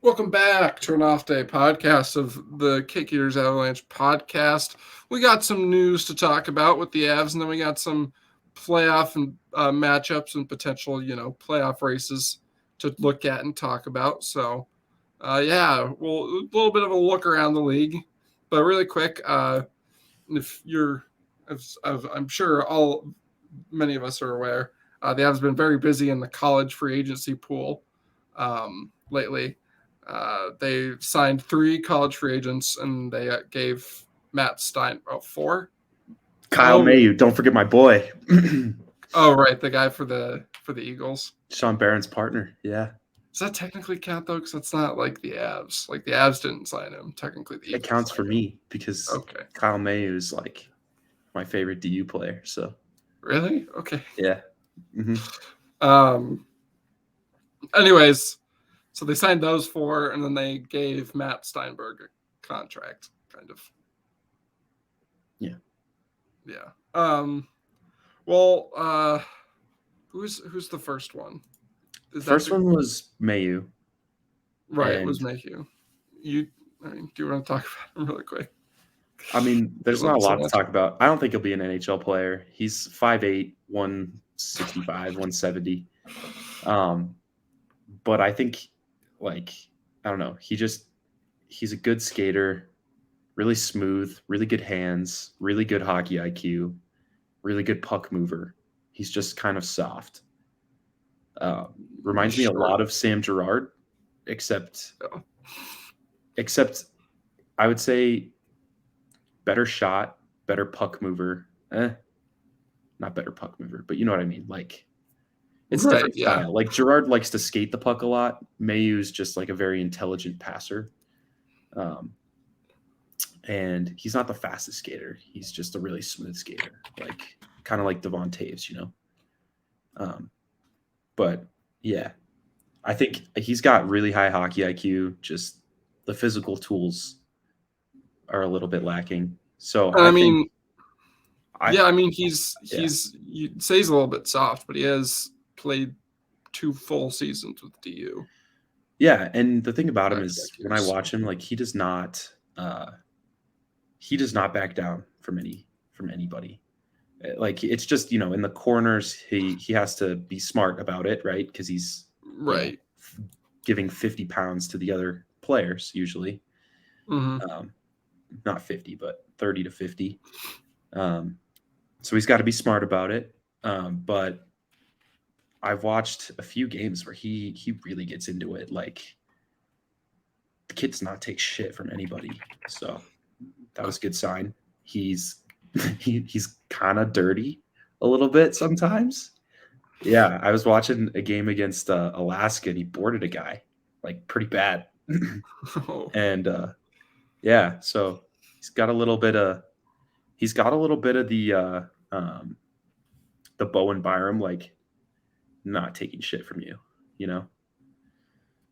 Welcome back to an off day podcast of the Kick Eaters Avalanche podcast. We got some news to talk about with the Avs, and then we got some playoff and matchups and potential, playoff races to look at and talk about. So, well, a little bit of a look around the league, but really quick, if you're, I'm sure many of us are aware, the Avs have been very busy in the college free agency pool lately. They signed 3 college free agents, and they gave Matt Stein 4. Kyle Mayu, don't forget my boy. Oh, right, the guy for the Eagles, Sean Barron's partner. Yeah, does that technically count though? Because that's not like the Avs. Like the Avs didn't sign him. Technically, the it Eagles counts for signed him. me because Okay, Kyle Mayu is like my favorite DU player. So really? Okay. yeah. Um. Anyways, so they signed those 4, and then they gave Matt Steinberg a contract, kind of. Yeah. Yeah. Well, who's the first one? First one was Mayu. Right, it was Mayhew. Do you want to talk about him really quick? I mean, there's not a lot to talk about. I don't think he'll be an NHL player. He's 5'8", 165, 170. But I think, I don't know. He's a good skater, really smooth, really good hands, really good hockey IQ, really good puck mover. He's just kind of soft. Reminds me a lot of Sam Girard, except I would say better shot, better puck mover. Not better puck mover, but you know what I mean. Like, it's different style. Like, Girard likes to skate the puck a lot. Mayu's just like a very intelligent passer. And he's not the fastest skater. He's just a really smooth skater, like kind of like Devon Taves, But yeah, I think he's got really high hockey IQ. Just the physical tools are a little bit lacking. So he's you say he's a little bit soft, but he has played 2 full seasons with DU. Yeah, and the thing about him is when I watch him, like he does not back down from anybody. Like, it's just, in the corners, he has to be smart about it, right? Because he's giving 50 pounds to the other players usually. Not 50, but 30 to 50. So he's got to be smart about it. But I've watched a few games where he really gets into it. Like, the kid does not take shit from anybody. So that was a good sign. He's kind of dirty a little bit sometimes. Yeah, I was watching a game against Alaska, and he boarded a guy like pretty bad. And yeah, so he's got a little bit of the Bowen Byram, like, not taking shit from you,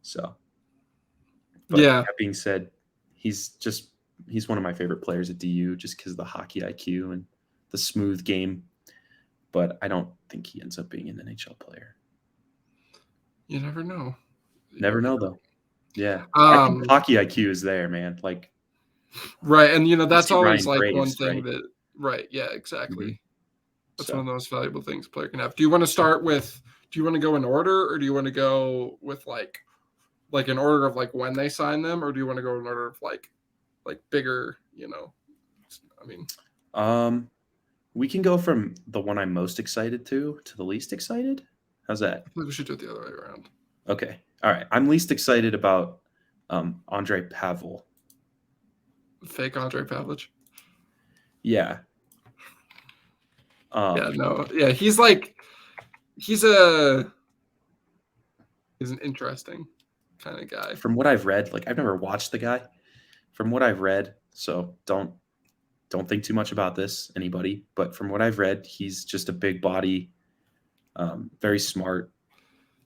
So, but that being said, he's one of my favorite players at DU just because of the hockey IQ and the smooth game. But I don't think he ends up being an NHL player. You never know. Never know, though. Yeah. I think hockey IQ is there, man. Like, right. And, that's always like Graves, one thing that, right. Yeah, exactly. That's one of the most valuable things a player can have. Do you want to go in order, or do you want to go with like an order of like when they sign them, or do you want to go in order of like bigger, we can go from the one I'm most excited to the least excited. How's that? I think we should do it the other way around. Okay. All right. I'm least excited about Andre Pavel. Fake Andre Pavlich? Yeah. He's an interesting kind of guy. From what I've read, like, I've never watched the guy. From what I've read, so don't think too much about this, anybody. But from what I've read, he's just a big body, very smart,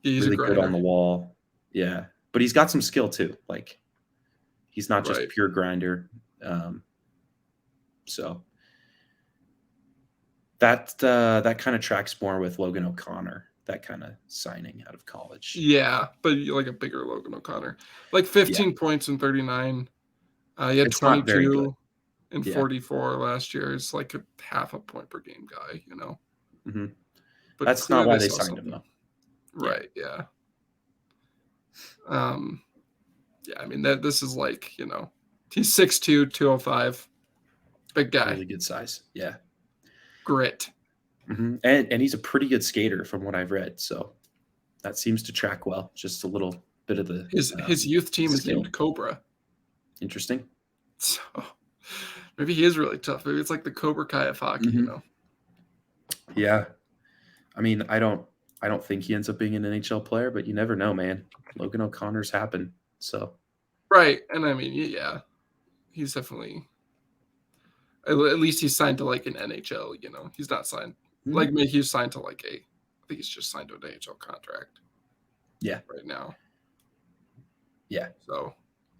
he's really good on the wall. Yeah, but he's got some skill too. Like, he's not just pure grinder. So that kind of tracks more with Logan O'Connor that kind of signing out of college. Yeah, but like a bigger Logan O'Connor. Like 15 points in 39. He had It's not very good. 22 and 44 last year. It's like a half a point per game guy, Mm-hmm. But That's clearly not why they they saw signed something. him, though. Right, yeah. Yeah, I mean, this is like, he's 6'2", 205. Big guy. Really good size. Yeah. Grit. Mm-hmm. And he's a pretty good skater from what I've read. So that seems to track well. Just a little bit of the his youth team is skill. named Cobra. Interesting. So maybe he is really tough. Maybe it's like the Cobra Kai of hockey, Yeah. I mean, I don't think he ends up being an NHL player, but you never know, man. Logan O'Connor's happen. So right. And I mean, yeah, he's definitely, at least he's signed to like an NHL, he's not signed like me. He's signed to like I think he's just signed to an NHL contract. Yeah. Right now. Yeah. So,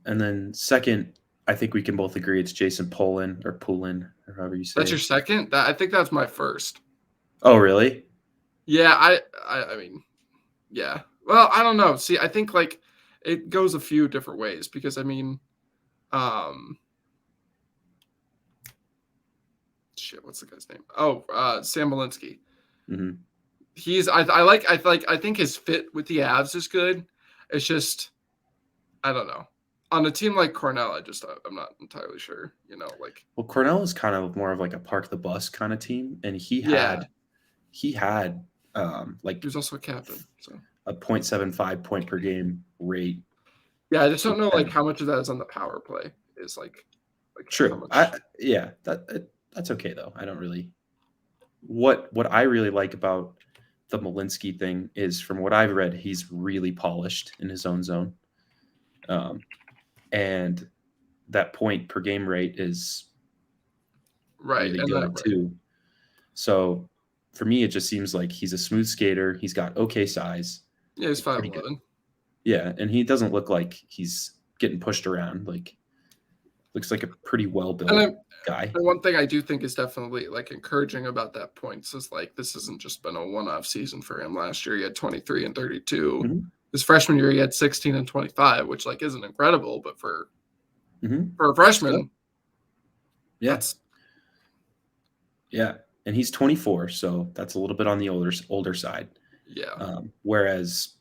and then second, I think we can both agree it's Jason Poulin or however you say. That's your second? I think that's my first. Oh, really? Yeah, I mean, yeah. Well, I don't know. See, I think like it goes a few different ways because I mean, shit, what's the guy's name? Oh, Sam Malinsky. Mm-hmm. I think his fit with the Avs is good. It's just, I don't know. On a team like Cornell, I'm not entirely sure. Well, Cornell is kind of more of like a park the bus kind of team, and he had like he was also a captain, so a 0.75 point per game rate. Yeah, I just don't know like how much of that is on the power play. Is like true. That's okay though. I don't really. What I really like about the Malinsky thing is, from what I've read, he's really polished in his own zone, and that point per game rate is really good too. So for me, it just seems like he's a smooth skater. He's got okay size. Yeah, he's 5'11". Yeah, and he doesn't look like he's getting pushed around. Like, looks like a pretty well built guy. And one thing I do think is definitely like encouraging about that points is like this hasn't just been a one-off season for him. Last year he had 23 and 32. Mm-hmm. His freshman year he had 16 and 25, which like isn't incredible, but for a freshman, yeah, and he's 24, so that's a little bit on the older side. Yeah. Whereas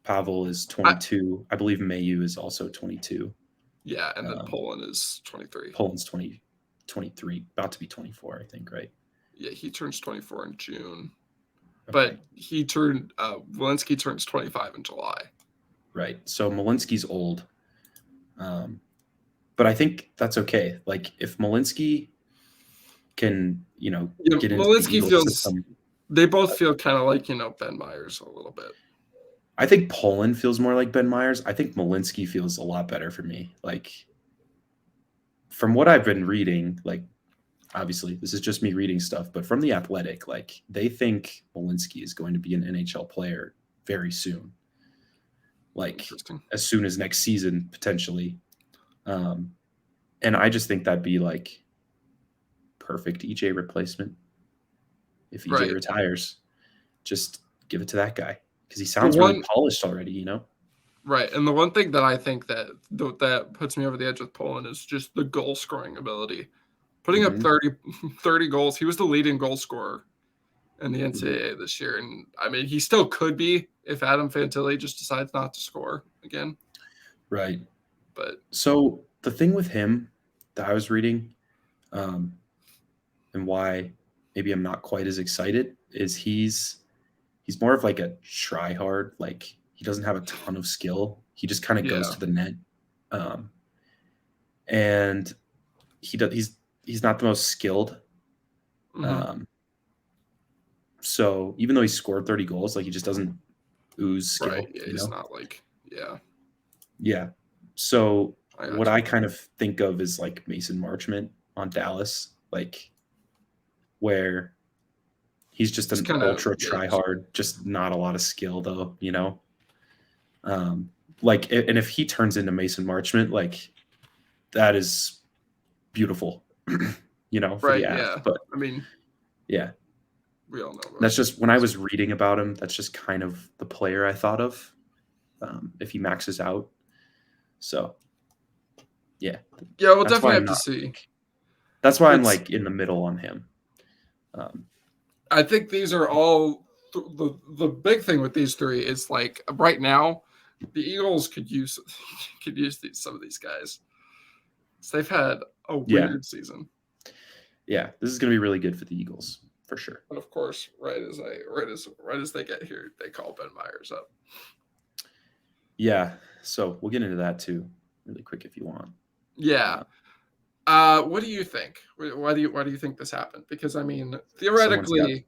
Pavel is 22. I believe Mayu is also 22. Yeah, and then Poland is 23. Poland's 23, about to be 24, I think, right? Yeah, he turns 24 in June. Okay. But Malinsky turns 25 in July. Right. So Malinsky's old. But I think that's okay. Like, if Malinsky can, get into Malinsky system, they both feel kind of like, Ben Myers a little bit. I think Poland feels more like Ben Myers. I think Malinsky feels a lot better for me. Like, from what I've been reading, like, obviously this is just me reading stuff, but from The Athletic, like, they think Malinsky is going to be an NHL player very soon. Like, as soon as next season, potentially. And I just think that'd be like perfect EJ replacement. If EJ retires, just give it to that guy, because he sounds really polished already, Right. And the one thing that I think that puts me over the edge with Poland is just the goal scoring ability. Putting up 30 goals. He was the leading goal scorer in the NCAA this year. And I mean, he still could be if Adam Fantilli just decides not to score again. Right. But so the thing with him that I was reading, and why maybe I'm not quite as excited, is he's more of like a try hard. Like, he doesn't have a ton of skill. He just kind of goes to the net. And he's not the most skilled. So even though he scored 30 goals, like, he just doesn't ooze skill. Right. Yeah, he's not like, Yeah. So what I kind of think of is like Mason Marchment on Dallas, like, where he's just an ultra try hard, just not a lot of skill though, like, and if he turns into Mason Marchment, like, that is beautiful, for the Avs. Yeah. But I mean, yeah, We all know about That's just when I was reading about him. That's just kind of the player I thought of if he maxes out. So, yeah, Yeah, we'll that's why definitely I'm have to not. see. That's why I'm It's like in the middle on him. Um, I think these are all the big thing with these three is like right now, the Eagles could use some of these guys. So they've had a yeah, weird season. yeah, this is gonna be really good for the Eagles for sure. And of course, right as they get here, they call Ben Myers up. Yeah, so we'll get into that too, really quick if you want. Yeah. What do you think? Why do you think this happened? Because I mean, Someone's got theoretically,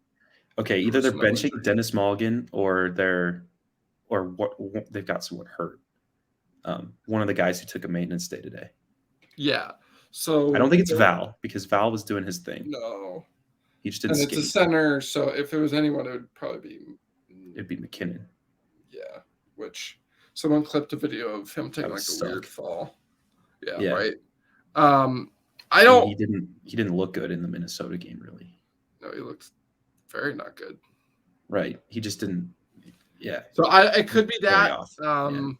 okay. there Either was they're no benching injury. Dennis Mulligan or what they've got someone hurt. One of the guys who took a maintenance day today. Yeah. I don't So think it's Val because Val was doing his thing. no, He just didn't and it's a skate. center. So if it was anyone, it would probably be It'd be McKinnon. yeah. Which someone clipped a video of him That taking would like a weird suck. fall. Yeah. Yeah. Right. I I mean, don't. he didn't look good in the Minnesota game, really. No, he looked very not good. Right. He just didn't. Yeah. So it could be Way that. off. Yeah.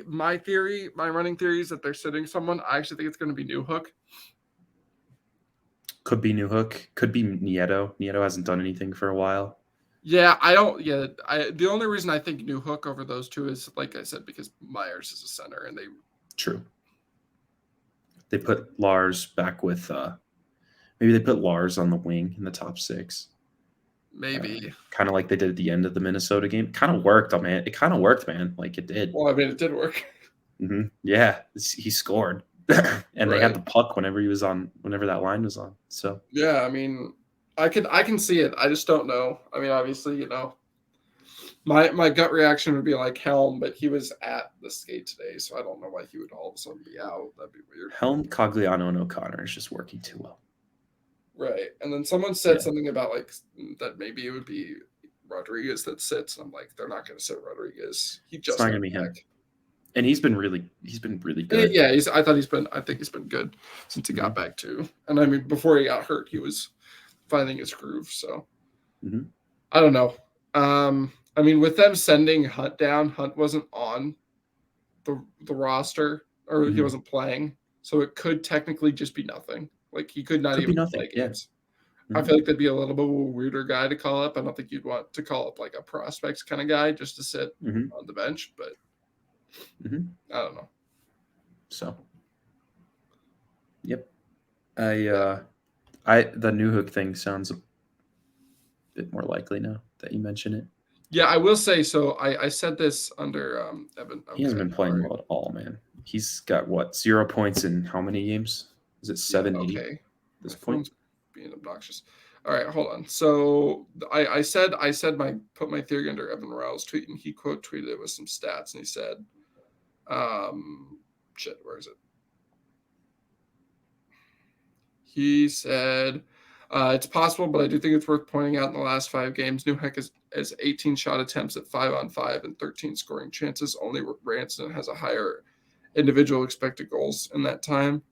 My running theory is that they're sitting someone. I actually think it's going to be New Hook. Could be New Hook. Could be Nieto. Nieto hasn't done anything for a while. Yeah, I don't. Yeah, the only reason I think New Hook over those two is, like I said, because Myers is a center, and they True. They put Lars back with. Maybe they put Lars on the wing in the top six. maybe. Kind of like they did at the end of the Minnesota game. Kind of worked, man. It kind of worked, man. Like it did. Well, I mean, it did work. Yeah, he scored, and they Right. had the puck whenever that line was on. So Yeah, I mean, I can see it. I just don't know. I mean, obviously, my gut reaction would be like Helm, but he was at the skate today, so I don't know why he would all of a sudden be out. That'd be weird. Helm, Cogliano, and O'Connor is just working too well. Right. And then someone said Yeah. something about like that maybe it would be Rodriguez that sits. And I'm like, they're not going to sit Rodriguez. He just It's not got gonna be him. back. And he's been really good. Yeah, I think he's been good since he got back too. And I mean, before he got hurt, he was finding his groove. So I don't know. I mean, with them sending Hunt down, Hunt wasn't on the roster, or he wasn't playing, so it could technically just be nothing. Like he could not even play games. I feel like that'd be a little bit of a weirder guy to call up. I don't think you'd want to call up like a prospects kind of guy just to sit on the bench, but I don't know. So, yep. The New Hook thing sounds a bit more likely now that you mention it. Yeah, I will say so. I said this under Evan. He hasn't been playing well at all, man. He's got what 0 points in how many games? Is it 780? Okay, this my point phone's being obnoxious. All right, hold on. So I said put my theory under Evan Rowe's tweet, and he quote tweeted it with some stats, and he said, shit, where is it? He said, it's possible, but I do think it's worth pointing out in the last 5 games, New Heck has 18 shot attempts at 5-on-5 and 13 scoring chances. Only Ranson has a higher individual expected goals in that time.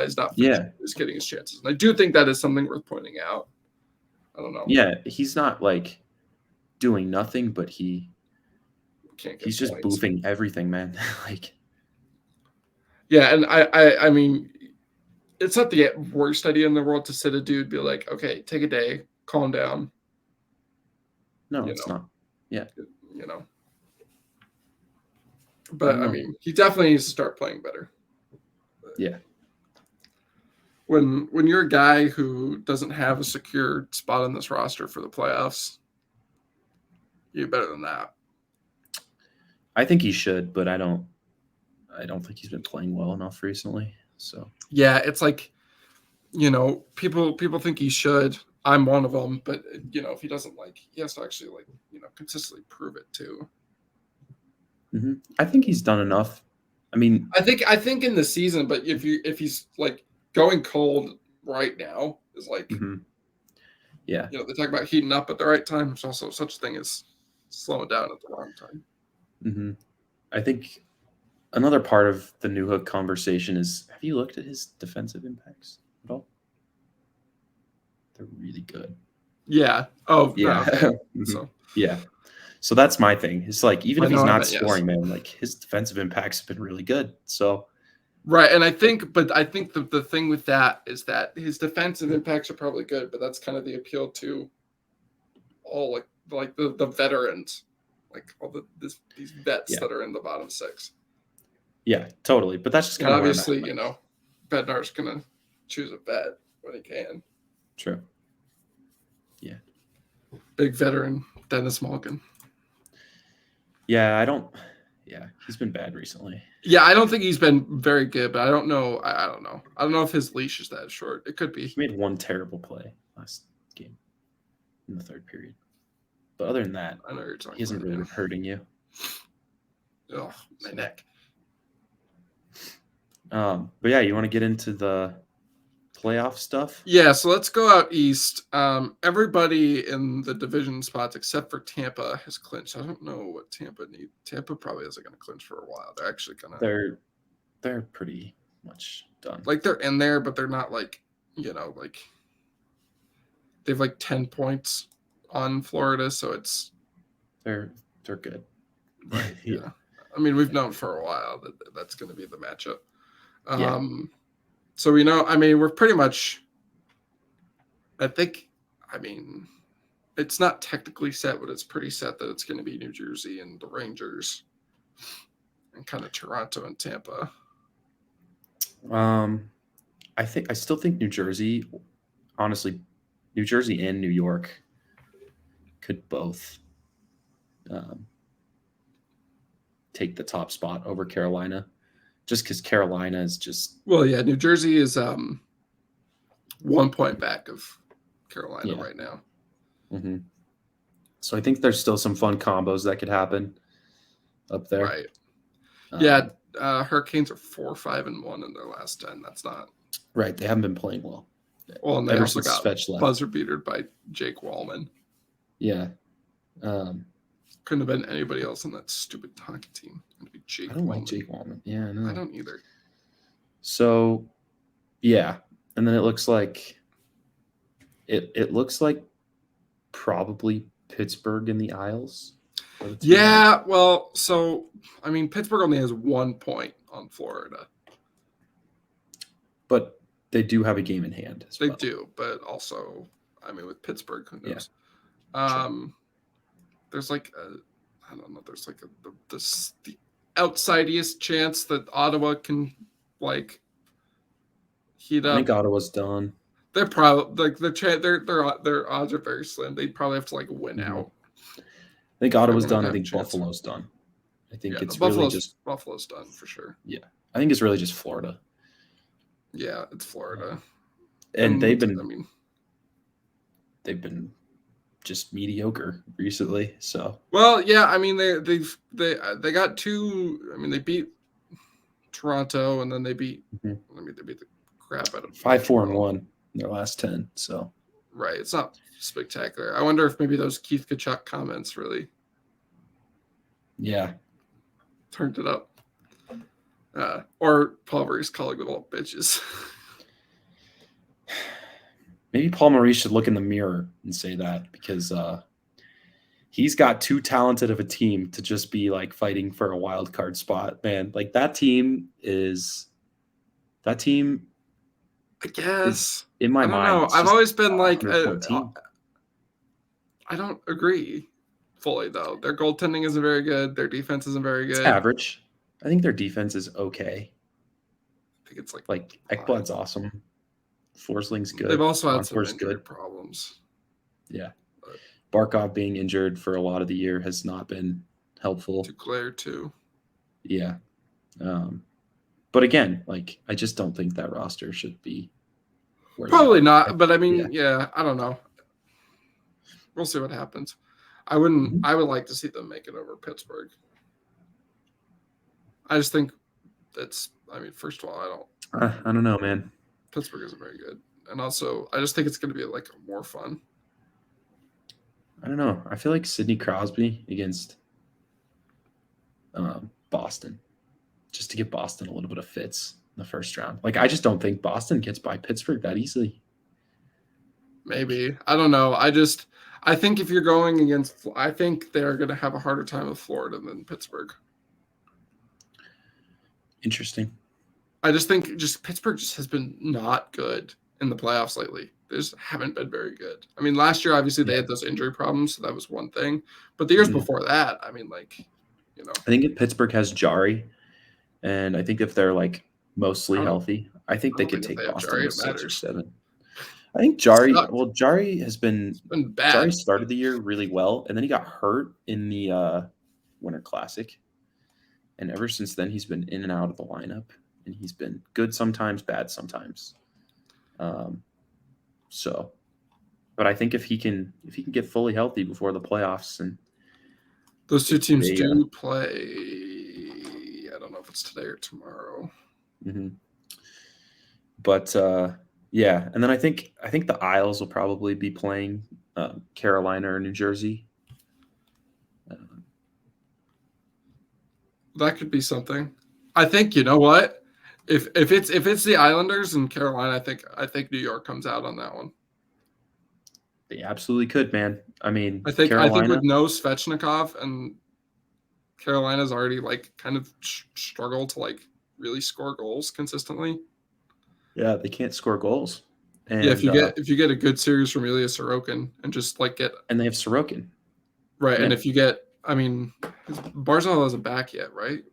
He's not is getting his chances. And I do think that is something worth pointing out. I don't know. Yeah, he's not like doing nothing, but he's just boofing everything, man. Like, yeah, and I mean, it's not the worst idea in the world to sit a dude, be like, okay, take a day, calm down. No, it's not. Yeah, But I mean, he definitely needs to start playing better. Yeah. When you're a guy who doesn't have a secure spot on this roster for the playoffs, you're better than that. I think he should, but I don't think he's been playing well enough recently. So yeah, it's like, people think he should. I'm one of them, but if he doesn't, he has to actually consistently prove it too. I think he's done enough. I mean, I think in the season, but if he's like going cold right now is like, yeah, they talk about heating up at the right time. There's also such a thing as slowing down at the wrong time. I think another part of the New Hook conversation is: have you looked at his defensive impacts at all? They're really good. Yeah. Oh, no, Yeah. okay. Mhm. So Yeah. So that's my thing. It's like even I if know he's what I not meant, yes. scoring, man, like his defensive impacts have been really good. So Right, and I think the thing with that is that his defensive impacts are probably good, but that's kind of the appeal to all like the veterans, like all these vets yeah, that are in the bottom six. yeah, totally. But that's just And kind of where I'm at. obviously, Like, Bednar's gonna choose a vet when he can. true. Yeah. Big veteran Dennis Malkin. Yeah, I don't. Yeah, he's been bad recently. Yeah, I don't think he's been very good, but I don't know. I don't know. I don't know if his leash is that short. It could be. He made one terrible play last game in the third period. But other than that, I know you're he talking hasn't about. really been hurting you. Oh, my So, neck. but yeah, you want to get into the playoff stuff? Yeah, so let's go out east. Everybody in the division spots except for Tampa has clinched. I don't know what Tampa need. Tampa probably isn't going to clinch for a while. They're actually gonna They're pretty much done. like they're in there, but they're not like like they have like 10 points on Florida, so it's They're good. right. Yeah. Yeah, I mean we've known for a while that that's going to be the matchup. Yeah. So we know. I mean we're pretty much. I think. I mean it's not technically set, but it's pretty set that it's going to be New Jersey and the Rangers and kind of Toronto and Tampa. I still think New Jersey, honestly, New Jersey and New York could both take the top spot over Carolina, just because Carolina is just Well, yeah, New Jersey is 1 point back of Carolina yeah. right now. Mm-hmm. So I think there's still some fun combos that could happen up there. Right. Yeah, Hurricanes are 4-5-1 in their last 10. That's not right. They haven't been playing well. well, and they Ever also since got Svetch left. buzzer beatered by Jake Wallman. Yeah. Couldn't have been anybody else on that stupid hockey team. It'd be Jake I don't Wallman. like Jake Wallman. Yeah, no. I don't either. So, yeah, and then it looks like probably Pittsburgh in the Isles. Yeah, well, so I mean, Pittsburgh only has 1 point on Florida. But they do have a game in hand. They do, but also, I mean, with Pittsburgh, who knows? Yeah, there's like I don't know. There's like the outsidiest chance that Ottawa can like heat up. I think Ottawa's done. They're probably like their odds are very slim. They'd probably have to like win out. I think Ottawa's done. I think Buffalo's done. I think it's really just Buffalo's done for sure. Yeah, I think it's really just Florida. Yeah, it's Florida, and they've been just mediocre recently. So well, yeah, I mean they got two. I mean they beat Toronto and then they beat. I mean they beat the crap out of 5-4-1 in their last 10. So right, it's not spectacular. I wonder if maybe those Keith Kachuk comments really turned it up. Or Paul Maurice calling them all bitches. Maybe Paul Maurice should look in the mirror and say that because he's got too talented of a team to just be like fighting for a wild card spot, man. Like that team. I guess in my mind. I've always been like, I don't agree fully though. Their goaltending isn't very good. Their defense isn't very good. It's average. I think their defense is okay. I think it's like Ekblad's awesome. Forsling's good. They've also had some injury problems. Yeah. Barkov being injured for a lot of the year has not been helpful. Duclair too. Yeah. But again, like I just don't think that roster should be. Probably not, but I mean, yeah, I don't know. We'll see what happens. I would like to see them make it over Pittsburgh. I just think first of all, I don't know, man. Pittsburgh isn't very good. And also, I just think it's going to be like more fun. I don't know. I feel like Sidney Crosby against Boston, just to give Boston a little bit of fits in the first round. Like, I just don't think Boston gets by Pittsburgh that easily. Maybe. I don't know. I think if you're going against, I think they're going to have a harder time with Florida than Pittsburgh. Interesting. I just think Pittsburgh just has been not good in the playoffs lately. They just haven't been very good. I mean, last year obviously they Yeah. had those injury problems, so that was one thing. But the years before that, I mean, like, you know, I think if Pittsburgh has Jari, and I think if they're like mostly I don't, healthy, I think I they don't could think if take they have Boston Jari, in it 6 or matters. 7. I think Sucked. Jari has been It's been bad. Jari started the year really well, and then he got hurt in the Winter Classic, and ever since then he's been in and out of the lineup, and he's been good sometimes, bad sometimes. So, but I think if he can get fully healthy before the playoffs, and Those two teams they, do play. I don't know if it's today or tomorrow. But yeah, and then I think the Isles will probably be playing Carolina or New Jersey. That could be something. I think you know what? If it's the Islanders and Carolina, I think New York comes out on that one. They absolutely could, man. I mean, I think Carolina. with no Svechnikov and Carolina's already like kind of struggled to like really score goals consistently. Yeah, they can't score goals. And yeah, if you get a good series from Ilya Sorokin and just like get and they have Sorokin. right, Yeah. and if you get, I mean, Barzal isn't back yet, right?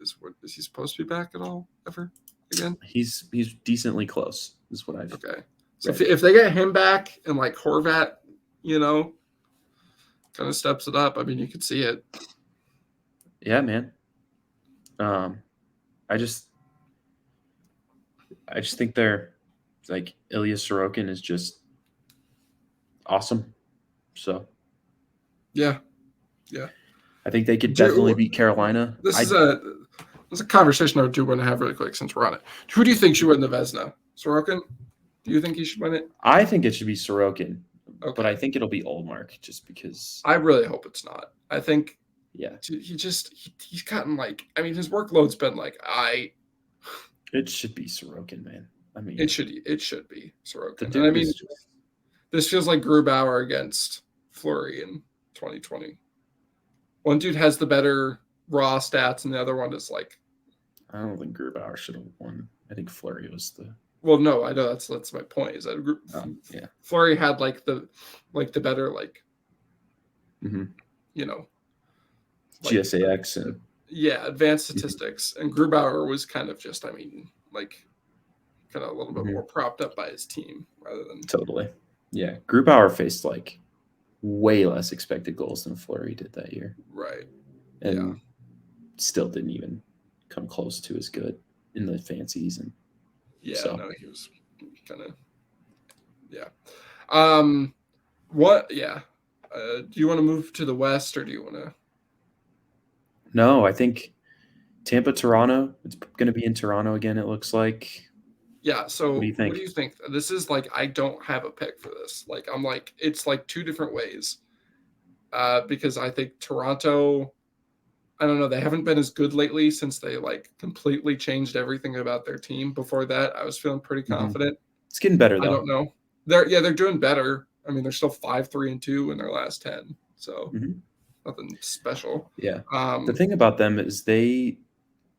Is he supposed to be back at all ever again? He's decently close, is what I've. Okay, so if they get him back and like Horvat, you know, kind of steps it up. I mean, you could see it. Yeah, man. I just think they're like Ilya Sorokin is just awesome. So yeah. I think they could definitely beat Carolina. This is a conversation I do want to have really quick since we're on it. Who do you think should win the Vezina? Sorokin? Do you think he should win it? I think it should be Sorokin, but I think it'll be Ullmark just because. I really hope it's not. I think yeah, he's gotten like, I mean, his workload's been like It should be Sorokin, man. I mean, it should be Sorokin. And I mean, this feels like Grubauer against Fleury in 2020. One dude has the better raw stats, and the other one is like. I don't think Grubauer should have won. I think Fleury was the. Well, no, I know that's my point. Is that yeah, Fleury had like the better like. You know. Like, GSAX and. Yeah, advanced statistics, and Grubauer was kind of just, I mean, like, kind of a little bit more propped up by his team rather than. Totally. Yeah, Grubauer faced like way less expected goals than Fleury did that year. Right. And still didn't even come close to as good in the fancies. And no, he was kind of. Yeah. What? Yeah. Do you want to move to the West, or do you want to? No, I think Tampa, Toronto. It's going to be in Toronto again, it looks like. Yeah, so what do you think? This is like, I don't have a pick for this. Like, I'm like, it's like two different ways. Because I think Toronto, I don't know, they haven't been as good lately since they like completely changed everything about their team. Before that, I was feeling pretty confident. It's getting better though. I don't know. They're doing better. I mean, they're still 5-3-2 in their last 10. So nothing special. Yeah. The thing about them is they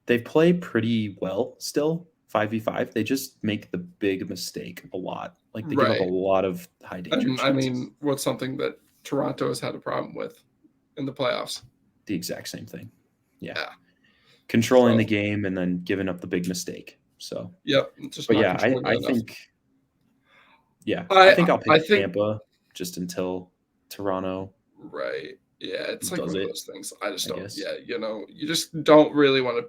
play pretty well still, 5v5. They just make the big mistake a lot. Like they give up a lot of high danger chances. I mean, what's something that Toronto has had a problem with in the playoffs? The exact same thing. Yeah. Controlling the game and then giving up the big mistake. So yep. But yeah, I think. Yeah, I think I'll pick Tampa just until Toronto. Right. Yeah, it's like one of those things. I just don't. Yeah, you know, you just don't really want to.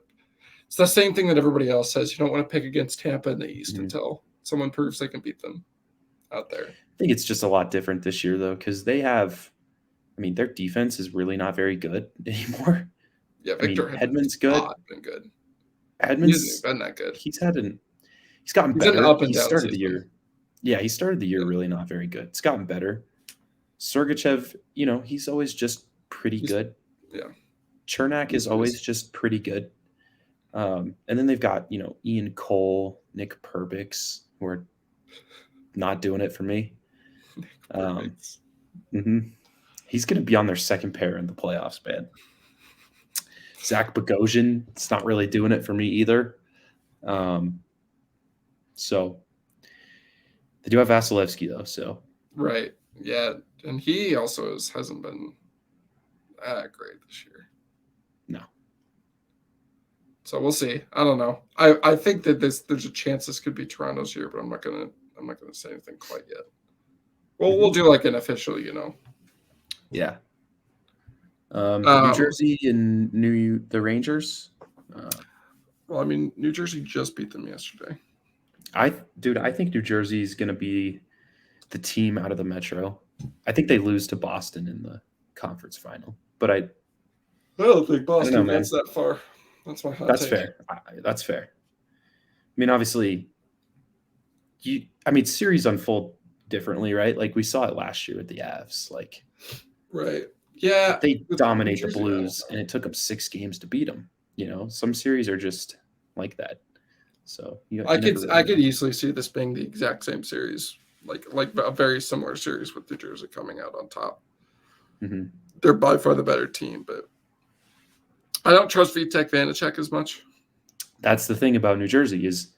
It's the same thing that everybody else says. You don't want to pick against Tampa in the East until someone proves they can beat them out there. I think it's just a lot different this year, though, because they have. I mean, their defense is really not very good anymore. Yeah, Victor Hedman's good. Been good. Hedman's been that good. He's gotten better. He started the year. Yeah, he started the year really not very good. It's gotten better. Sergachev, you know, he's always just pretty good. Yeah. Chernak is always just pretty good. And then they've got, you know, Ian Cole, Nick Perbix, who are not doing it for me. He's going to be on their second pair in the playoffs, man. Zach Bogosian, it's not really doing it for me either. So they do have Vasilevsky though. So right, yeah, and he also hasn't been that great this year. No. So we'll see. I don't know. I think that there's a chance this could be Toronto's year, but I'm not gonna say anything quite yet. Well, we'll do like an official, Yeah. New Jersey and the Rangers. Well, I mean, New Jersey just beat them yesterday. I think New Jersey is going to be the team out of the Metro. I think they lose to Boston in the conference final, but I don't think Boston gets that far. That's my hot take. Fair. That's fair. I mean, obviously, series unfold differently, right? Like we saw it last year with the Avs. Like, right. Yeah. They dominate the Blues, and it took them 6 games to beat them. Some series are just like that. So I could easily see this being the exact same series, like a very similar series with New Jersey coming out on top. Mm-hmm. They're by far the better team, but I don't trust Vitek Vanacek as much. That's the thing about New Jersey is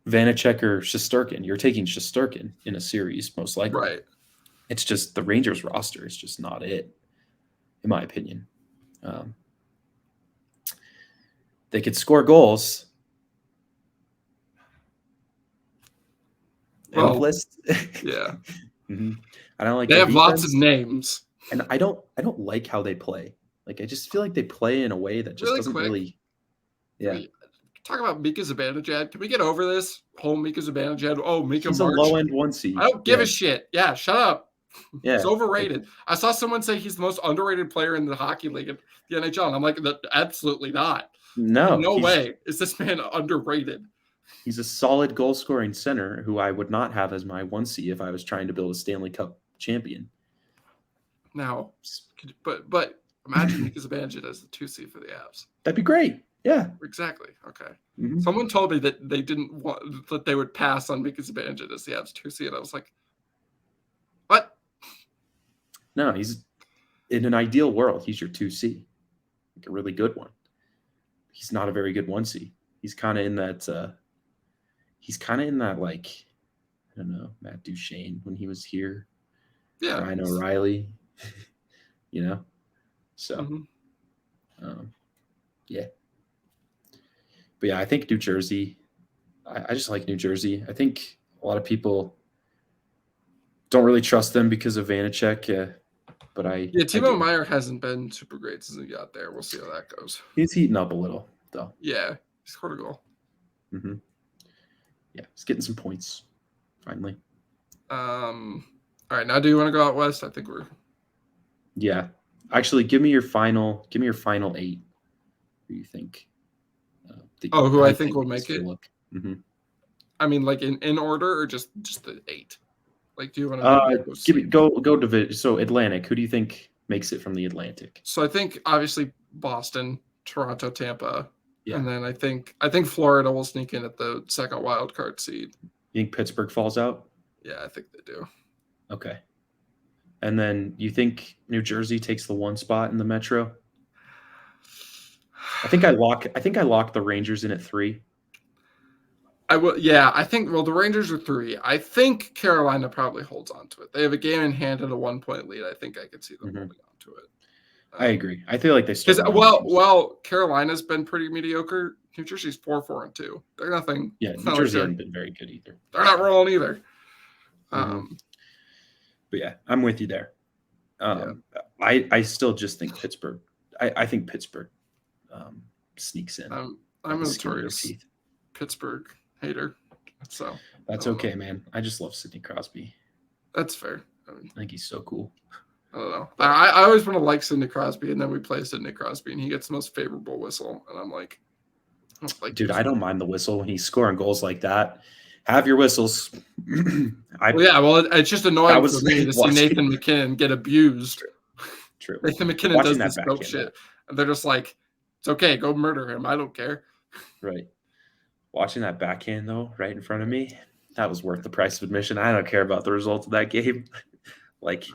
Vanacek or Shesterkin. You're taking Shesterkin in a series, most likely. Right. It's just the Rangers roster is just not it, in my opinion. They could score goals. Well, list. Yeah. Mm-hmm. I don't like. They have lots of names, and I don't like how they play. Like I just feel like they play in a way that just doesn't really. Yeah. Talk about Mika Zibanejad. Can we get over this whole Mika Zibanejad? Oh, Mika He's March. a low-end 1C. I don't give a shit. Yeah, shut up. Yeah. It's overrated. I saw someone say he's the most underrated player in the hockey league at the NHL, and I'm like, absolutely not. No way is this man underrated. He's a solid goal-scoring center who I would not have as my 1C if I was trying to build a Stanley Cup champion. Now, but imagine Mika Zibanejad as the 2C for the Avs. That'd be great. Yeah, exactly. Okay. Mm-hmm. Someone told me that they didn't want that they would pass on Mika Zibanejad as the Avs 2C, and I was like, "What?" No, he's in an ideal world. He's your 2C, like a really good one. He's not a very good 1C. He's kind of in that. Like, I don't know, Matt Duchene when he was here. Yeah, Ryan O'Reilly. So, yeah. But yeah, I think New Jersey. I just like New Jersey. I think a lot of people don't really trust them because of Vanacek. But Timo Meier hasn't been super great since he got there. We'll see how that goes. He's heating up a little, though. Yeah, he scored a goal. Mm-hmm. Yeah, he's getting some points finally. All right, now do you want to go out west? I think we're. Yeah, actually, give me your final 8. Who do you think? Who I think will make it? Mm-hmm. I mean, like in order, or just the 8? Like, do you want to go division? So Atlantic. Who do you think makes it from the Atlantic? So I think obviously Boston, Toronto, Tampa. Yeah. And then I think Florida will sneak in at the second wild card seed. You think Pittsburgh falls out? Yeah, I think they do. Okay. And then you think New Jersey takes the 1 spot in the Metro? I think I lock the Rangers in at 3. I will. Yeah, I think. Well, the Rangers are 3. I think Carolina probably holds on to it. They have a game in hand at a 1-point lead. I think I could see them holding on to it. I agree. I feel like they start. Well, Carolina's been pretty mediocre. New Jersey's 4-4-2. They're nothing. Yeah, New Jersey hasn't been very good either. They're not rolling either. But yeah, I'm with you there. I still just think Pittsburgh. I think Pittsburgh sneaks in. I'm a notorious Pittsburgh hater, so that's okay, man. I just love Sidney Crosby. That's fair. I think he's so cool. I don't know. I always want to like Sidney Crosby, and then we play Sidney Crosby, and he gets the most favorable whistle, and I'm like, dude, I don't mind the whistle when he's scoring goals like that. Have your whistles. It's just annoying for me to see Nathan McKinnon get abused. True. Nathan McKinnon does this dope shit, and they're just like, it's okay, go murder him. I don't care. Right. Watching that backhand though, right in front of me, that was worth the price of admission. I don't care about the results of that game. Like,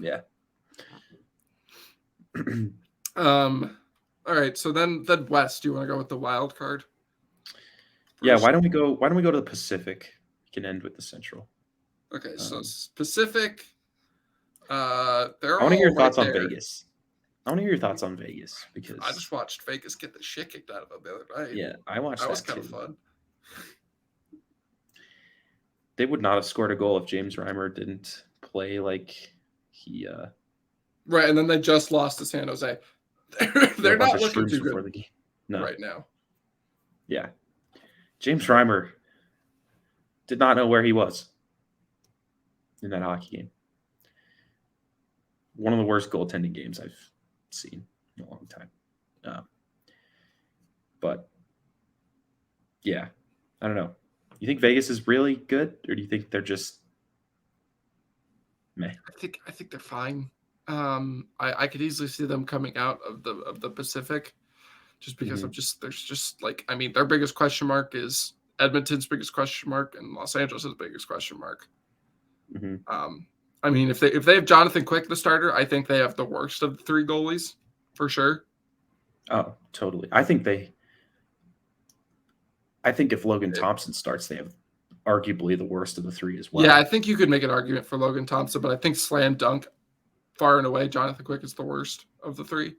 yeah. All right. So then West. Do you want to go with the wild card? Yeah. Why don't we go to the Pacific? We can end with the Central. Okay. So Pacific. They're I want to hear your all thoughts right on there. Vegas. I want to hear your thoughts on Vegas because I just watched Vegas get the shit kicked out of them the other night. Yeah, I watched that. That was kind of fun. They would not have scored a goal if James Reimer didn't play like he. Right, and then they just lost to San Jose. They're not looking too good the game. No. right now. Yeah, James Reimer did not know where he was in that hockey game. One of the worst goaltending games I've seen in a long time. But yeah, I don't know. You think Vegas is really good, or do you think they're just meh? I think they're fine. I could easily see them coming out of the Pacific, just because of there's just like, I mean, their biggest question mark is Edmonton's biggest question mark and Los Angeles' biggest question mark. I mean, if they have Jonathan Quick the starter, I think they have the worst of the three goalies for sure. Oh, totally. I think if Logan Thompson starts, they have arguably the worst of the three as well. Yeah, I think you could make an argument for Logan Thompson, but I think slam dunk, far and away, Jonathan Quick is the worst of the three.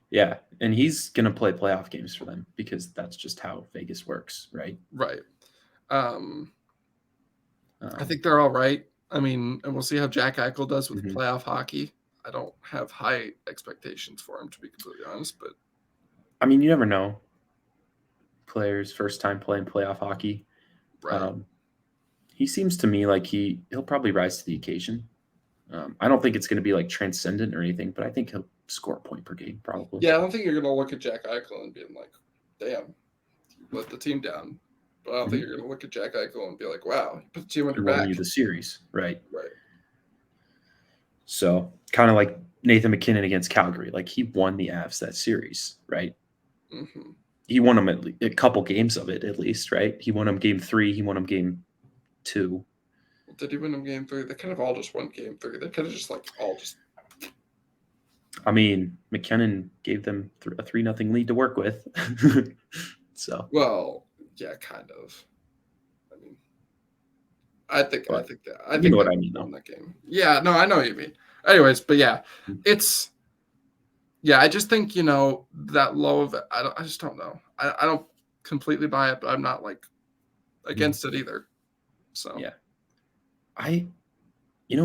Yeah, and he's going to play playoff games for them because that's just how Vegas works, right? Right. I think they're all right. I mean, and we'll see how Jack Eichel does with playoff hockey. I don't have high expectations for him, to be completely honest. But I mean, you never know. Players' first time playing playoff hockey. Right. He seems to me like he'll probably rise to the occasion. I don't think it's going to be like transcendent or anything, but I think he'll score a point per game probably. Yeah, I don't think you're going to look at Jack Eichel and being like, damn, you let the team down. But I don't think you're going to look at Jack Eichel and be like, wow, you put the team on your back. Won you the series, right? Right. So kind of like Nathan McKinnon against Calgary. Like he won the Avs that series, right? Mm-hmm. He won them a couple games of it at least, right? He won them game 3. He won them game 2. Did he win them game 3? They kind of all just won game 3. They kind of just like all just. I mean, McKinnon gave them a 3-0 lead to work with. So. Well, yeah, kind of. I mean, I think what I mean, though. That game. Yeah, no, I know what you mean. Anyways, but yeah, it's. Yeah, I just think, that low of it, I just don't know. I don't completely buy it, but I'm not like against it either. So yeah,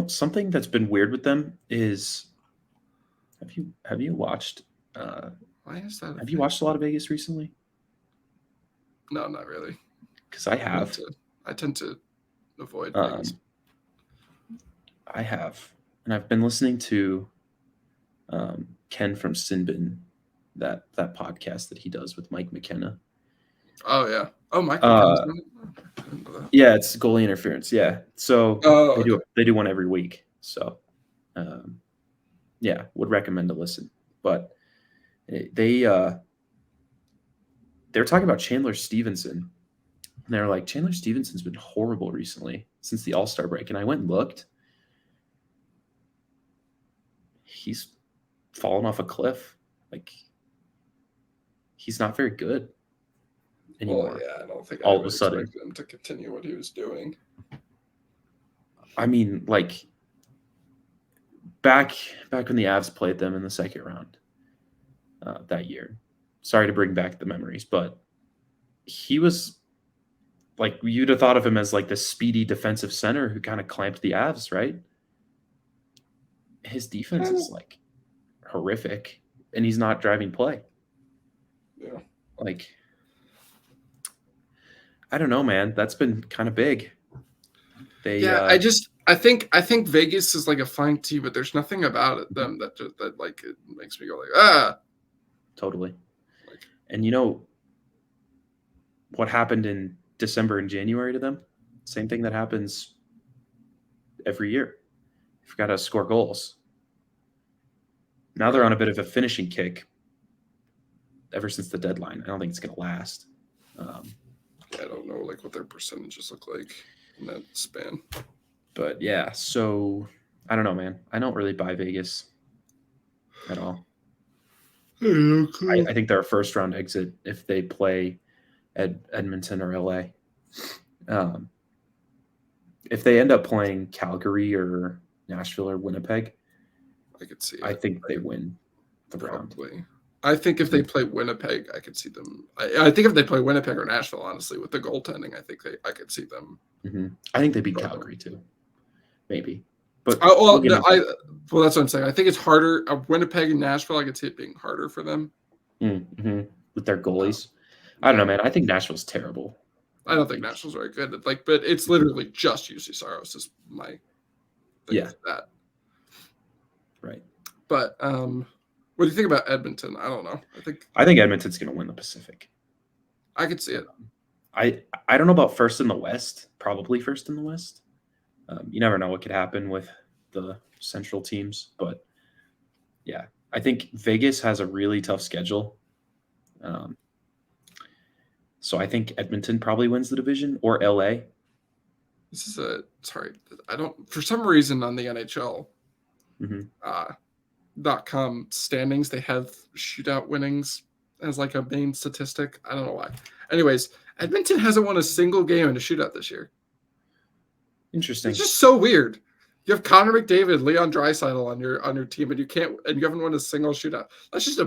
something that's been weird with them is, have you watched? Why is that? Have you watched a lot of Vegas recently? No, not really. Because I have. I tend to avoid Vegas. I have, and I've been listening to. Ken from Sinbin, that podcast that he does with Mike McKenna. Oh yeah. Oh, Mike. Yeah, it's goalie interference. Yeah, so they do one every week. So, yeah, would recommend to listen. But they're talking about Chandler Stevenson. And they're like, Chandler Stevenson's been horrible recently since the All-Star break. And I went and looked. He's fallen off a cliff. Like, he's not very good anymore. Well, yeah, I don't think all of a sudden expected him to continue what he was doing. I mean, like, back when the Avs played them in the second round that year. Sorry to bring back the memories, but he was like, you'd have thought of him as like the speedy defensive center who kind of clamped the Avs, right? His defense is like horrific, and he's not driving play. Yeah. Like, I don't know, man. That's been kind of big. I think Vegas is like a fine team, but there's nothing about them that like it makes me go like, ah. Totally. And what happened in December and January to them? Same thing that happens every year. You forgot how to score goals. Now they're on a bit of a finishing kick ever since the deadline. I don't think it's going to last. I don't know like what their percentages look like in that span. But yeah, so I don't know, man. I don't really buy Vegas at all. I think they're a first round exit if they play Edmonton or LA. If they end up playing Calgary or Nashville or Winnipeg, I could see it. I think they win the round. Probably. I think if they play Winnipeg, I could see them. I think if they play Winnipeg or Nashville, honestly, with the goaltending, I could see them. I think they beat Calgary too, maybe. But well, that's what I'm saying. I think it's harder. Winnipeg and Nashville, I could see it being harder for them with their goalies. I don't know, man. I think Nashville's terrible. I don't think Nashville's very good. Like, but it's literally just UC Saros is my thing with that. Right. But what do you think about Edmonton? I don't know. I think Edmonton's going to win the Pacific. I could see it. I don't know about first in the West. Probably first in the West. You never know what could happen with the Central teams, but yeah, I think Vegas has a really tough schedule. So I think Edmonton probably wins the division or LA. This is I don't, for some reason on the NHL .com standings, they have shootout winnings as like a main statistic. I don't know why. Anyways, Edmonton hasn't won a single game in a shootout this year. Interesting. It's just so weird. You have Connor McDavid, Leon Draisaitl on your team, and you haven't won a single shootout. That's just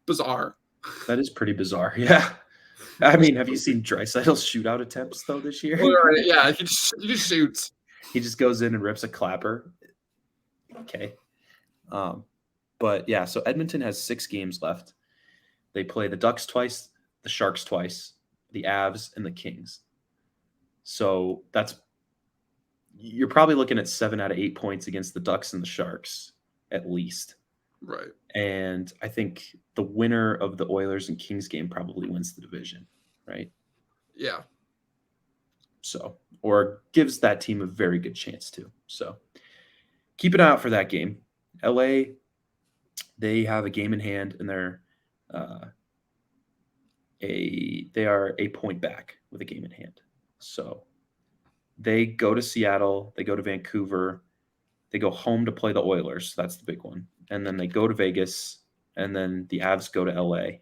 bizarre. That is pretty bizarre. Yeah. I mean, have you seen Draisaitl's shootout attempts though this year? Yeah, he just shoots. He just goes in and rips a clapper. Okay. But yeah, so Edmonton has 6 games left. They play the Ducks twice, the Sharks twice, the Avs, and the Kings. So you're probably looking at 7 out of 8 points against the Ducks and the Sharks, at least. Right. And I think the winner of the Oilers and Kings game probably wins the division, right? Yeah. So, or gives that team a very good chance to. So keep an eye out for that game. LA, they have a game in hand, and they are a point back with a game in hand. So they go to Seattle, they go to Vancouver, they go home to play the Oilers. That's the big one. And then they go to Vegas, and then the Avs go to LA.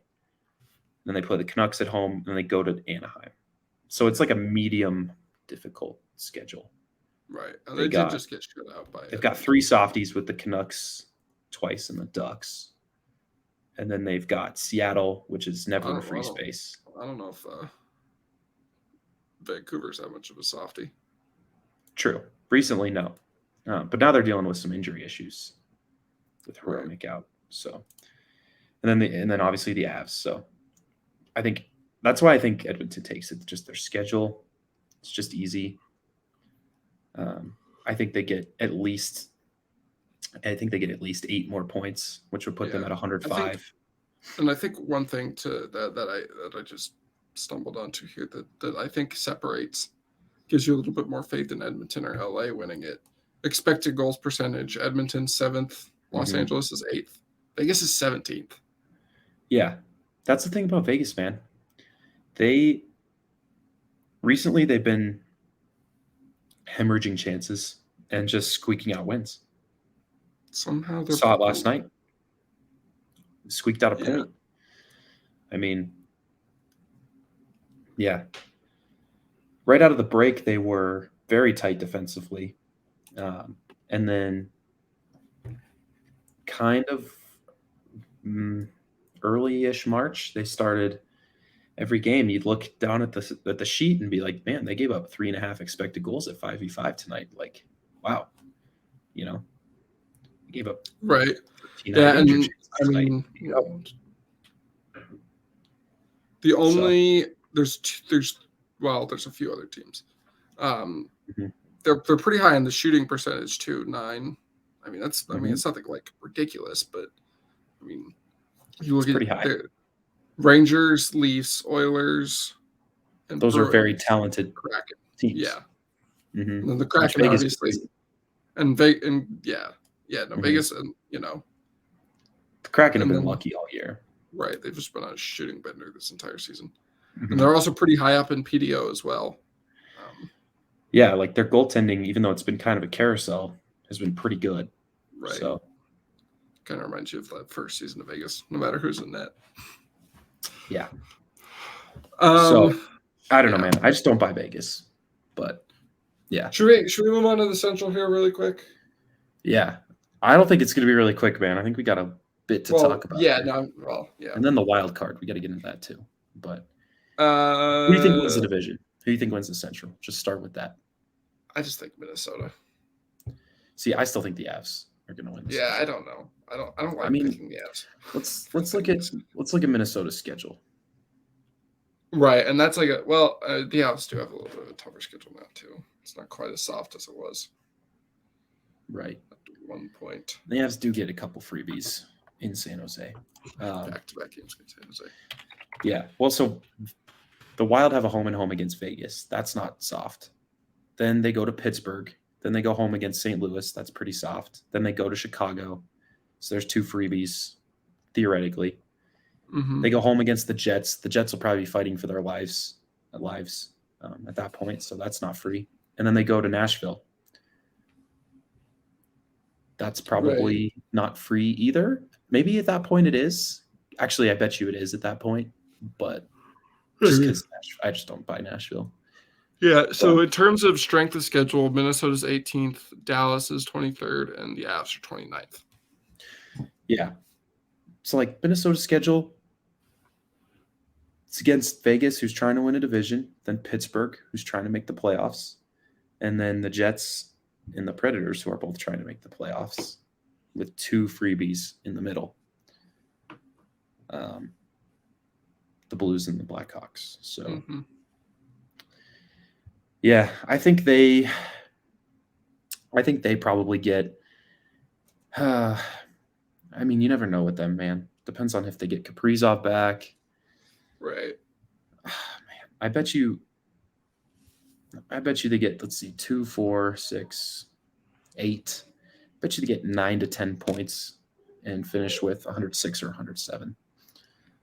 Then they play the Canucks at home, and they go to Anaheim. So it's like a medium difficult schedule. Right. And they did just get shut out by They've got 3 softies with the Canucks twice and the Ducks. And then they've got Seattle, which is never a free space. I don't know if Vancouver's that much of a softie. True. Recently, no. But now they're dealing with some injury issues with Hronek out. So, and then obviously the Avs. So, I think that's why I think Edmonton takes it. Just their schedule. It's just easy. I think they get at least 8 more points, which would put them at 105. I think one thing that I just stumbled onto here that I think gives you a little bit more faith in Edmonton or LA winning it. Expected goals percentage: Edmonton 7th, Los Angeles is 8th, Vegas is 17th. Yeah, that's the thing about Vegas, man. Recently they've been hemorrhaging chances and just squeaking out wins. Somehow they saw it last night. Squeaked out a point. Yeah. I mean, yeah. Right out of the break, they were very tight defensively. And then kind of early-ish March, they started every game. You'd look down at the sheet and be like, man, they gave up 3.5 expected goals at 5v5 tonight. Like, wow. You know, they gave up right. Yeah, and I mean, the only there's a few other teams. They're pretty high in the shooting percentage too, 9. I mean, it's nothing like ridiculous, but I mean, you look at the Rangers, Leafs, Oilers, and those Bruins, are very talented Kraken teams. Yeah, and then the Kraken obviously, Vegas, and the Kraken have been lucky all year. Right, they've just been on a shooting bender this entire season. And they're also pretty high up in PDO as well. Yeah, like their goaltending, even though it's been kind of a carousel, has been pretty good. Right. So kind of reminds you of that first season of Vegas, no matter who's in net. Yeah. So I don't know, man. I just don't buy Vegas. But yeah. Should we move on to the Central here really quick? Yeah. I don't think it's going to be really quick, man. I think we got a bit to talk about. Yeah, here. yeah. And then the wild card, we got to get into that too. But who do you think wins the division? Who do you think wins the Central? Just start with that. I just think Minnesota. See, I still think the Avs are going to win. Yeah, I don't know. I don't like picking the Avs. Let's look at Minnesota's schedule. Right, and that's like the Avs do have a little bit of a tougher schedule now too. It's not quite as soft as it was. Right. At one point. The Avs do get a couple freebies in San Jose. Back-to-back games against San Jose. Yeah. Well, so the Wild have a home and home against Vegas. That's not soft. Then they go to Pittsburgh. Then they go home against St. Louis. That's pretty soft. Then they go to Chicago. So there's 2 freebies, theoretically. Mm-hmm. They go home against the Jets. The Jets will probably be fighting for their lives at that point. So that's not free. And then they go to Nashville. That's probably not free either. Maybe at that point it is. Actually, I bet you it is at that point. But just because I just don't buy Nashville. Yeah, so in terms of strength of schedule, Minnesota's 18th, Dallas is 23rd, and the Avs are 29th. Yeah. So, like, Minnesota's schedule, it's against Vegas, who's trying to win a division, then Pittsburgh, who's trying to make the playoffs, and then the Jets and the Predators, who are both trying to make the playoffs, with 2 freebies in the middle. The Blues and the Blackhawks. So, yeah, I think they probably get. I mean, you never know with them, man. Depends on if they get Kaprizov back. Right. Man, I bet you they get, let's see, 2, 4, 6, 8. I bet you they get 9 to 10 points and finish with 106 or 107.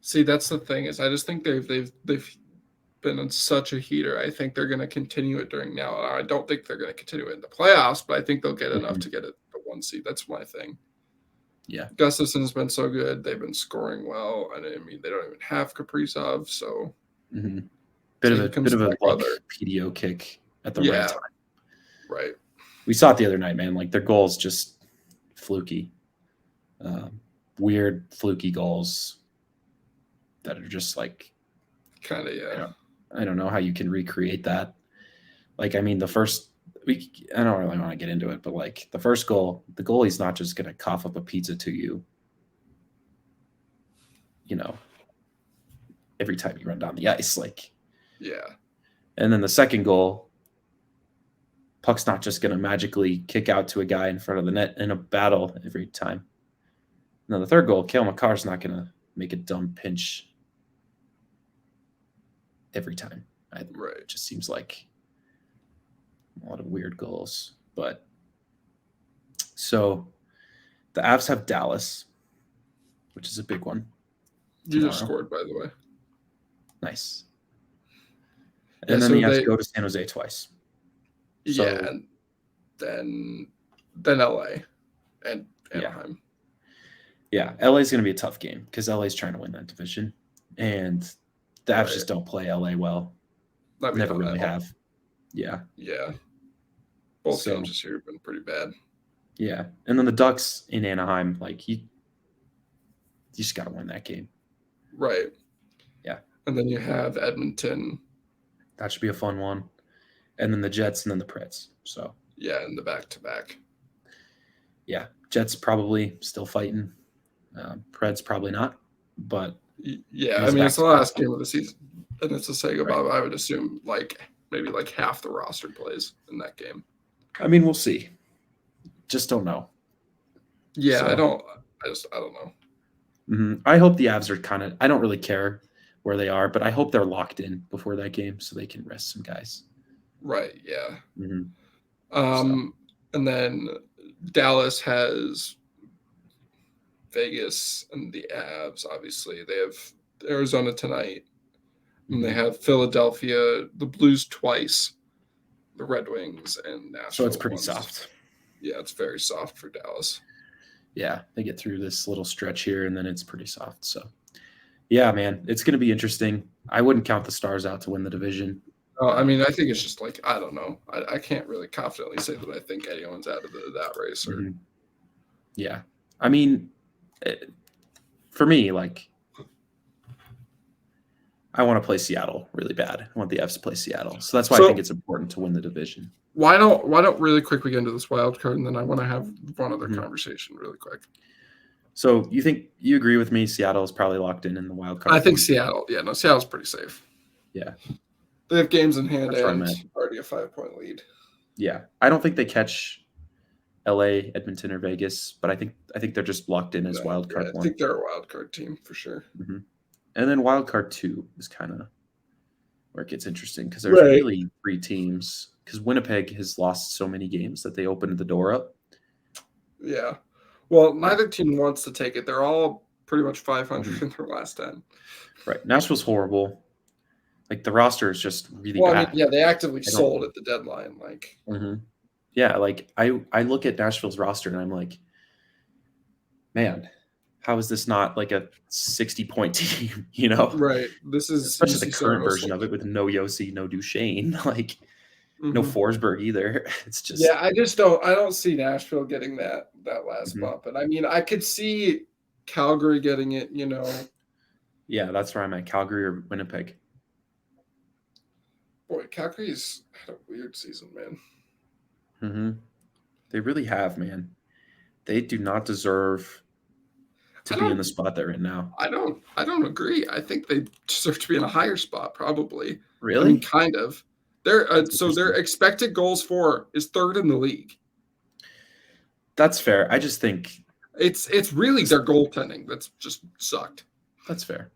See, that's the thing is I just think they've been in such a heater. I think they're going to continue it during now. I don't think they're going to continue it in the playoffs, but I think they'll get enough to get it the 1 seed. That's my thing. Yeah. Gustafson's been so good. They've been scoring well. And I mean, they don't even have Kaprizov, so bit of a PDO kick at the right time. Right. We saw it the other night, man. Like their goals just fluky. Weird fluky goals that are just like kind of, yeah. I don't know how you can recreate that. Like, I mean, I don't really want to get into it, but like the first goal, the goalie's not just going to cough up a pizza to you, every time you run down the ice. Like, yeah. And then the second goal, puck's not just going to magically kick out to a guy in front of the net in a battle every time. And then the third goal, Cale Makar's not going to make a dumb pinch every time. Right. It just seems like a lot of weird goals. But so the Avs have Dallas, which is a big one. You just scored, by the way. Nice. And then the Avs go to San Jose twice. So, yeah, and then LA and Anaheim. Yeah, LA is going to be a tough game because LA is trying to win that division. And the Avs just don't play LA well. Never really have. Yeah. Yeah. Both games this year have been pretty bad. Yeah. And then the Ducks in Anaheim, like you just got to win that game. Right. Yeah. And then you have Edmonton. That should be a fun one. And then the Jets and then the Preds. So yeah, and the back-to-back. Yeah. Jets probably still fighting. Preds probably not. But yeah, I mean, it's the last game of the season. And it's a say goodbye. Right. I would assume maybe half the roster plays in that game. I mean, we'll see. Just don't know. Yeah, so, I don't know. Mm-hmm. I hope the Avs are I don't really care where they are, but I hope they're locked in before that game so they can rest some guys. Right, yeah. Mm-hmm. And then Dallas has Vegas and the Avs, obviously. They have Arizona tonight. And they have Philadelphia, the Blues twice, the Red Wings, and Nashville. So it's pretty once. soft. Yeah, it's very soft for Dallas. Yeah, they get through this little stretch here, and then it's pretty soft. So, yeah, man, it's going to be interesting. I wouldn't count the Stars out to win the division. I mean, I think it's just like, I don't know. I can't really confidently say that I think anyone's out of that race. Or... Mm-hmm. Yeah. I mean, for me, like, I want to play Seattle really bad. I want the Fs to play Seattle. So that's why I think it's important to win the division. Why don't really quick we get into this wild card, and then I want to have one other conversation really quick. So you agree with me? Seattle is probably locked in the wild card. I think Seattle. Yeah, no, Seattle's pretty safe. Yeah, they have games in hand and already a 5-point lead. Yeah, I don't think they catch LA, Edmonton, or Vegas, but I think they're just locked in as wild card. I think they're a wild card team for sure. Mm-hmm. And then wild card 2 is kind of where it gets interesting because there's really 3 teams. Because Winnipeg has lost so many games that they opened the door up. Yeah. Well, neither team wants to take it. They're all pretty much 500 in their last 10. Right. Nashville's horrible. Like, the roster is just really bad. I mean, yeah, they actively sold at the deadline. Like, yeah, like, I look at Nashville's roster and I'm like, man, how is this not like a 60-point team, you know? Right. This is especially the current version of it with no Yossi, no Duchesne, like no Forsberg either. It's just I don't see Nashville getting that last bump. And I mean, I could see Calgary getting it, you know. Yeah, that's where I'm at. Calgary or Winnipeg. Boy, Calgary's had a weird season, man. They really have, man. They do not deserve to be in the spot they're in now. I don't agree. I think they deserve to be in a higher spot, probably. Really? I mean, kind of. Their expected goals for is 3rd in the league. That's fair. I just think it's really their goaltending that's just sucked. That's fair.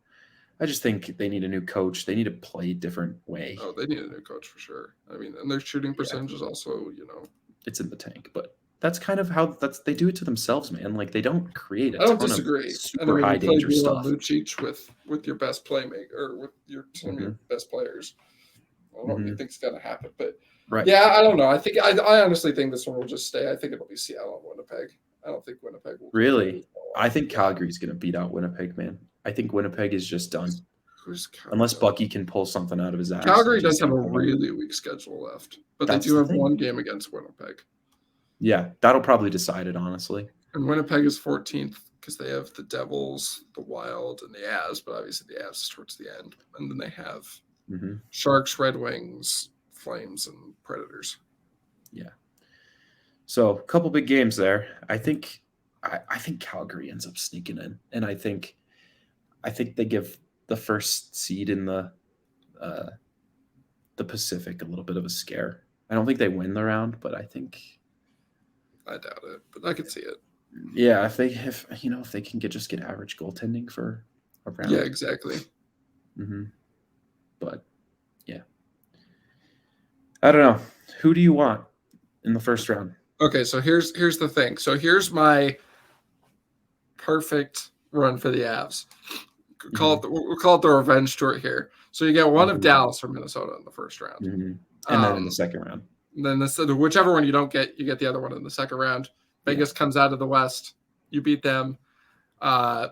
I just think they need a new coach. They need to play a different way. Oh, they need a new coach for sure. I mean, and their shooting percentage is also, you know, it's in the tank, but that's kind of how they do it to themselves, man. Like, they don't create I don't disagree. Of super high danger stuff. Lucic with your best playmaker or with some of your best players. I don't know what you think's gonna happen, but yeah, I don't know. I think I honestly think this one will just stay. I think it'll be Seattle and Winnipeg. I don't think Winnipeg will. Really? I think Calgary's gonna beat out Winnipeg, man. I think Winnipeg is just done. Unless Bucky can pull something out of his ass. Calgary does have a really weak schedule left, but they do have one game against Winnipeg. Yeah, that'll probably decide it, honestly. And Winnipeg is 14th because they have the Devils, the Wild, and the Avs, but obviously the Avs is towards the end. And then they have Sharks, Red Wings, Flames, and Predators. Yeah. So a couple big games there. I think Calgary ends up sneaking in, and I think they give the first seed in the Pacific a little bit of a scare. I don't think they win the round, but I doubt it, but I could see it. Yeah, if they can get average goaltending for a round. Yeah, exactly. But yeah, I don't know. Who do you want in the first round? Okay, so here's the thing. So here's my perfect run for the Avs. We'll call it the revenge tour here. So you get one of Dallas or Minnesota in the first round, and then in the second round. Then whichever one you don't get, you get the other one in the second round. Vegas comes out of the West. You beat them. I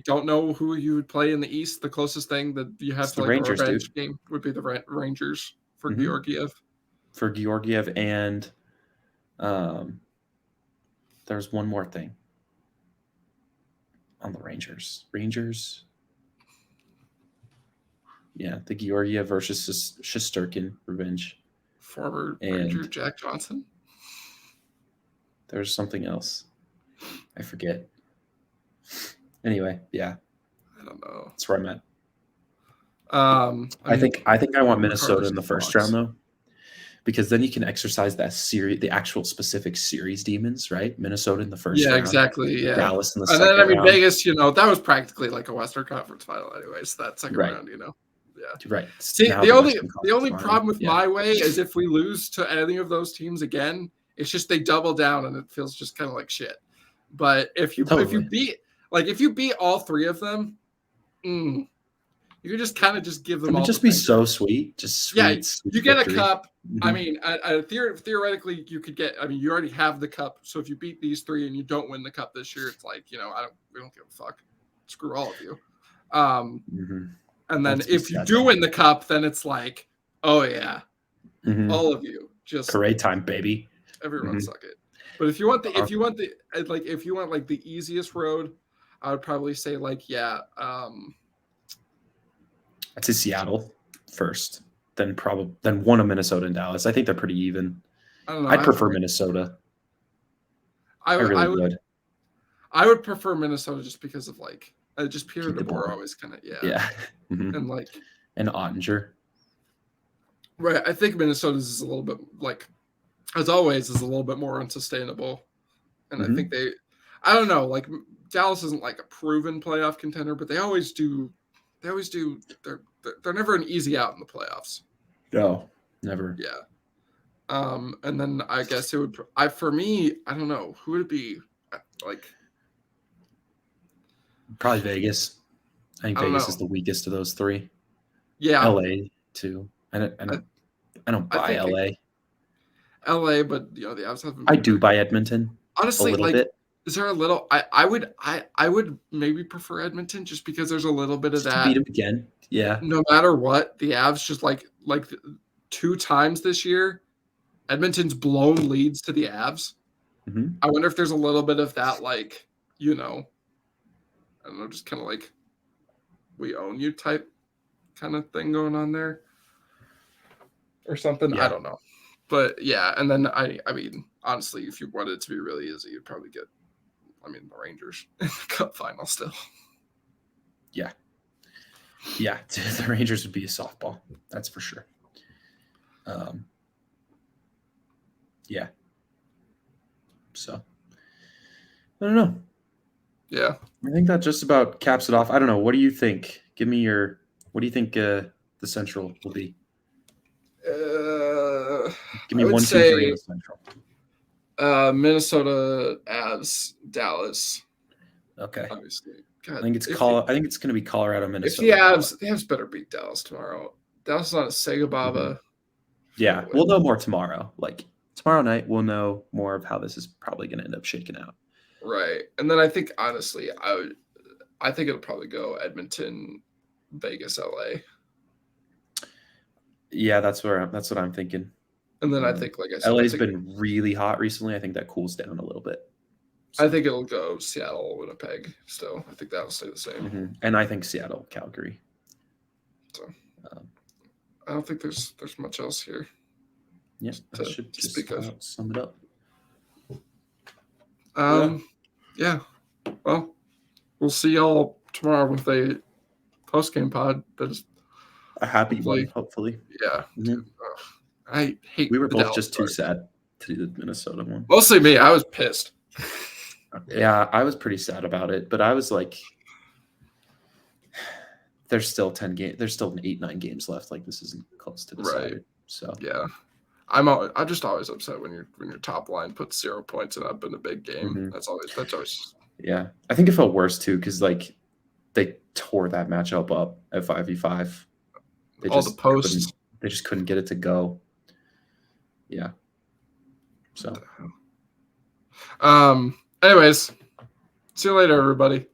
don't know who you would play in the East. The closest thing that you have to like a revenge game would be the Rangers for Georgiev. For Georgiev, and there's one more thing on the Rangers. Yeah, the Georgiev versus Shesterkin revenge. Former Ranger Jack Johnson. There's something else. I forget. Anyway, yeah. I don't know. That's where I'm at. I think I want Minnesota in the first round though, because then you can exercise the actual specific series demons, right? Minnesota in the first round. Yeah, exactly. Yeah. Dallas in the second round. And then Vegas, that was practically like a Western Conference final anyways. That second round, Yeah. Right. See, the only problem with my way is if we lose to any of those teams again, it's just they double down and it feels just kind of like shit. But if you beat all 3 of them, you You could just kind of just give them It would all. just the be things. so sweet, just sweet. Yeah, sweet you get victory. a cup. I Mhm. mean, theoretically, you could get. I mean, you already have the cup. So if you beat these three and you don't win the cup this year, it's like we don't give a fuck. Screw all of you. Mhm. And then That's be if you sad, do though. win the cup, then it's like, oh yeah, Mhm. all of you, just Parade time, baby. everyone Mhm. suck it. But if you want Uh-huh. the easiest road, I would probably say I'd say Seattle first, then one of Minnesota and Dallas. I think they're pretty even. I don't know. I'd prefer Minnesota. I really would. I would prefer Minnesota just because of just Pierre Keep the DeBoer ball. always kind of Yeah. Mhm. and And Ottinger. right. I think Minnesota's is a little bit as always is a little bit more unsustainable, and I think I don't know, Dallas isn't like a proven playoff contender, but they always do. They're never an easy out in the playoffs. No, never. Yeah. And then I guess it would. For me, I don't know who would it be. Probably Vegas. I think I don't Vegas know. is the weakest of those three. Yeah, LA too. I don't I buy think LA. LA, but the Avs haven't. I do buy Edmonton. Honestly, a little bit. is there a little? I would maybe prefer Edmonton just because there's a little bit of Just to that. beat them again. Yeah. No matter what, the Avs just like 2 times this year, Edmonton's blown leads to the Avs. Mm-hmm. I wonder if there's a little bit of that, I don't know, just kind of we own you type kind of thing going on there or something. Yeah. I don't know. But yeah, and then I mean, honestly, if you wanted it to be really easy, you'd probably get the Rangers in the cup final still. Yeah. Yeah, the Rangers would be a softball. That's for sure. Yeah. So, I don't know. Yeah. I think that just about caps it off. I don't know. What do you think? What do you think the Central will be? Give me 1, 2, 3 in the Central. Minnesota, Avs, Dallas. Okay. Obviously. God, I think it's going to be Colorado, Minnesota. If the Avs better beat Dallas tomorrow. Dallas is on a Sega Baba. Mm-hmm. Yeah, we'll know more tomorrow. Tomorrow night, we'll know more of how this is probably going to end up shaking out. Right, and then I think honestly, I think it'll probably go Edmonton, Vegas, LA. Yeah, that's what I'm thinking. And then I think, like I said, LA's been really hot recently. I think that cools down a little bit. So. I think it'll go Seattle, Winnipeg. Still, I think that'll stay the same. Mm-hmm. And I think Seattle, Calgary. So, I don't think there's much else here. Yeah, that should just sum it up. Yeah. Well, we'll see y'all tomorrow with a post-game pod. That is a happy one, hopefully. Yeah. Mm-hmm. Dude, I hate. We were both just too sad to do the Minnesota one. Mostly me. I was pissed. Yeah, I was pretty sad about it, but I was like, there's still 10 games. There's still 8-9 games left. This isn't close to decided. Right. So yeah, I'm just always upset when your top line puts 0 points and up in a big game. Mm-hmm. That's always. Yeah, I think it felt worse too because they tore that matchup up at 5v5. All the posts. They just couldn't get it to go. Yeah. So. Anyways, see you later, everybody.